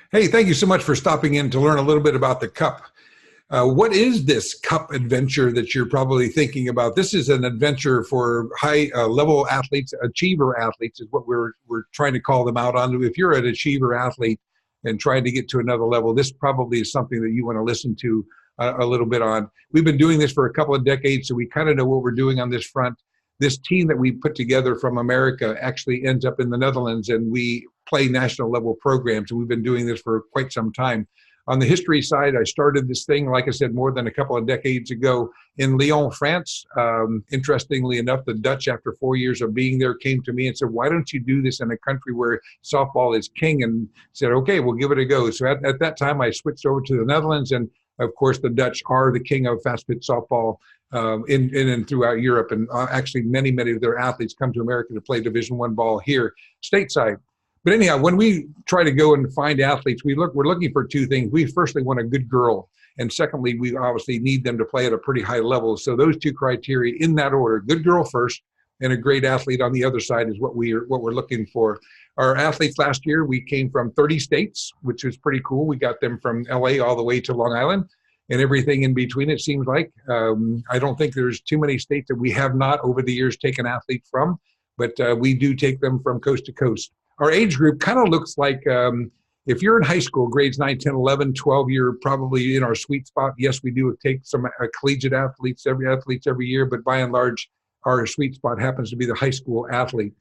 Hey, thank you so much for stopping in to learn a little bit about the Cup. What is this Cup adventure that you're probably thinking about? This is an adventure for high level athletes, achiever athletes is what we're trying to call them out on. If you're an achiever athlete and trying to get to another level, this probably is something that you want to listen to a little bit on. We've been doing this for a couple of decades, so we kind of know what we're doing on this front. This team that we put together from America actually ends up in the Netherlands, and we play national level programs. And we've been doing this for quite some time. On the history side, I started this thing, like I said, more than a couple of decades ago in Lyon, France. Interestingly enough, the Dutch, after 4 years of being there, came to me and said, why don't you do this in a country where softball is king? And said, okay, we'll give it a go. So at that time, I switched over to the Netherlands. And of course, the Dutch are the king of fast pitch softball in and throughout Europe. And actually, many of their athletes come to America to play Division I ball here stateside. But anyhow, when we try to go and find athletes, we're looking for two things. We firstly want a good girl, and secondly, we obviously need them to play at a pretty high level. So those two criteria in that order: good girl first, and a great athlete on the other side is what we're looking for. Our athletes last year, we came from 30 states, which was pretty cool. We got them from LA all the way to Long Island, and everything in between. It seems like I don't think there's too many states that we have not over the years taken athletes from, but we do take them from coast to coast. Our age group kind of looks like if you're in high school, grades 9, 10, 11, 12, you're probably in our sweet spot. Yes, we do take some collegiate athletes every year, but by and large, our sweet spot happens to be the high school athlete.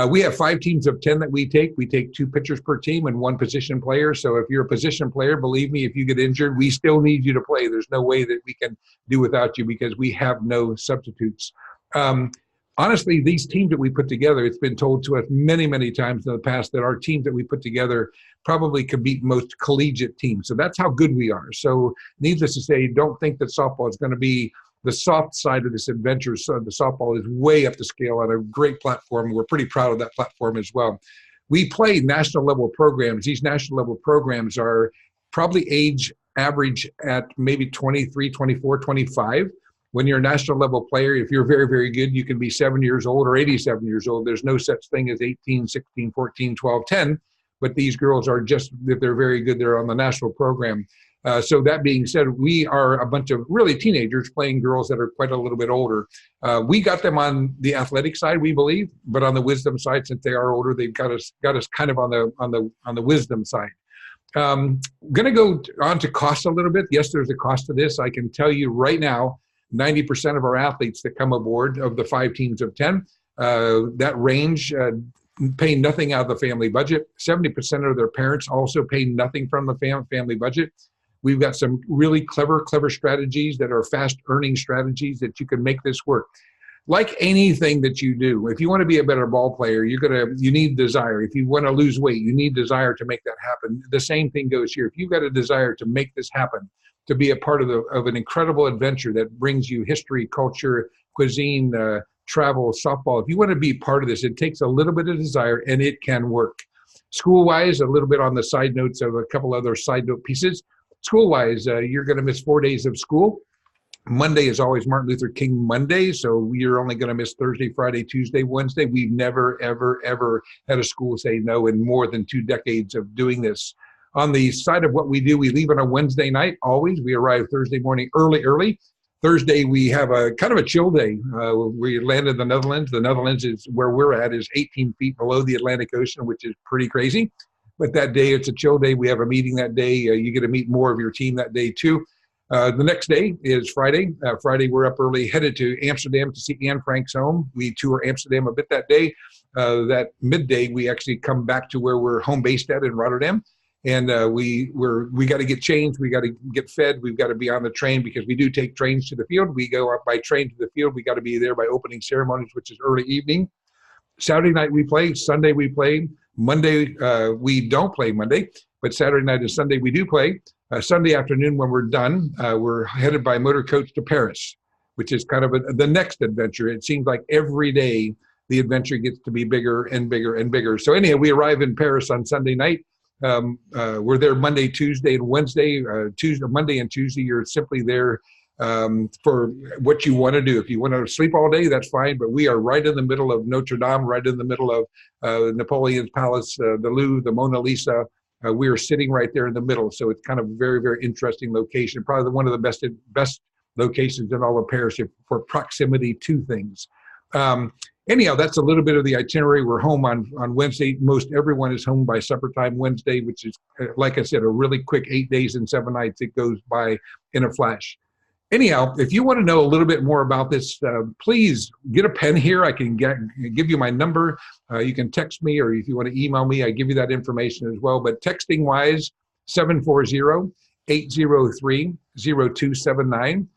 We have 5 teams of 10 that we take. We take 2 pitchers per team and 1 position player. So if you're a position player, believe me, if you get injured, we still need you to play. There's no way that we can do without you because we have no substitutes. Honestly, these teams that we put together, it's been told to us many times in the past that our teams that we put together probably could beat most collegiate teams. So that's how good we are. So needless to say, don't think that softball is going to be the soft side of this adventure. So the softball is way up the scale on a great platform. We're pretty proud of that platform as well. We play national level programs. These national level programs are probably age average at maybe 23, 24, 25. When you're a national level player, if you're very good, you can be 7 years old or 87 years old. There's no such thing as 18, 16, 14, 12, 10. But these girls are just, if they're very good, they're on the national program. So that being said, we are a bunch of really teenagers playing girls that are quite a little bit older. We got them on the athletic side, we believe, but on the wisdom side, since they are older, they've got us kind of on the wisdom side. Going to go on to cost a little bit. Yes, there's a cost to this. I can tell you right now, 90% of our athletes that come aboard of the 5 teams of 10, that range pay nothing out of the family budget. 70% of their parents also pay nothing from the family budget. We've got some really clever strategies that are fast earning strategies that you can make this work. Like anything that you do, if you want to be a better ball player, you need desire. If you want to lose weight, you need desire to make that happen. The same thing goes here. If you've got a desire to make this happen, to be a part of an incredible adventure that brings you history, culture, cuisine, travel, softball. If you want to be part of this, it takes a little bit of desire and it can work. School-wise, a little bit on the side notes of a couple other side note pieces. School-wise, you're going to miss 4 days of school. Monday is always Martin Luther King Monday, so you're only going to miss Thursday, Friday, Tuesday, Wednesday. We've never, ever had a school say no in more than 2 decades of doing this. On the side of what we do, we leave on a Wednesday night, always. We arrive Thursday morning early. Thursday, we have a kind of a chill day. We land in the Netherlands. The Netherlands is where we're at, is 18 feet below the Atlantic Ocean, which is pretty crazy. But that day, it's a chill day. We have a meeting that day. You get to meet more of your team that day, too. The next day is Friday. Friday, we're up early, headed to Amsterdam to see Anne Frank's home. We tour Amsterdam a bit that day. That midday, we actually come back to where we're home based at in Rotterdam. And we got to get changed. We got to get fed. We've got to be on the train because we do take trains to the field. We go up by train to the field. We got to be there by opening ceremonies, which is early evening. Saturday night we play. Sunday we play. Monday we don't play Monday, but Saturday night and Sunday we do play. Sunday afternoon when we're done, we're headed by motor coach to Paris, which is kind of the next adventure. It seems like every day the adventure gets to be bigger and bigger and bigger. So anyhow, we arrive in Paris on Sunday night. We're there Monday, Tuesday, and Wednesday. Monday and Tuesday, you're simply there for what you want to do. If you want to sleep all day, that's fine. But we are right in the middle of Notre Dame, right in the middle of Napoleon's Palace, the Louvre, the Mona Lisa, We are sitting right there in the middle, so it's kind of a very, very interesting location. Probably one of the best locations in all of Paris for proximity to things. Anyhow, that's a little bit of the itinerary. We're home on Wednesday. Most everyone is home by supper time Wednesday, which is, like I said, a really quick 8 days and 7 nights. It goes by in a flash. Anyhow, if you want to know a little bit more about this, please get a pen here. I can give you my number. You can text me, or if you want to email me, I give you that information as well. But texting wise, 740-803-0279.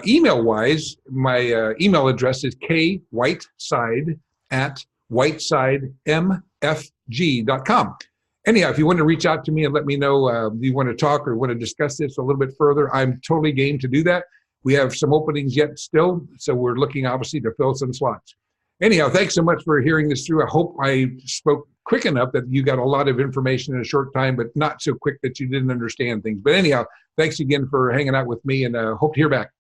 Email wise, my email address is kwhiteside@whitesidemfg.com. Anyhow, if you want to reach out to me and let me know you want to talk or want to discuss this a little bit further, I'm totally game to do that. We have some openings yet still, so we're looking obviously to fill some slots. Anyhow, thanks so much for hearing this through. I hope I spoke quick enough that you got a lot of information in a short time, but not so quick that you didn't understand things. But anyhow, thanks again for hanging out with me, and hope to hear back.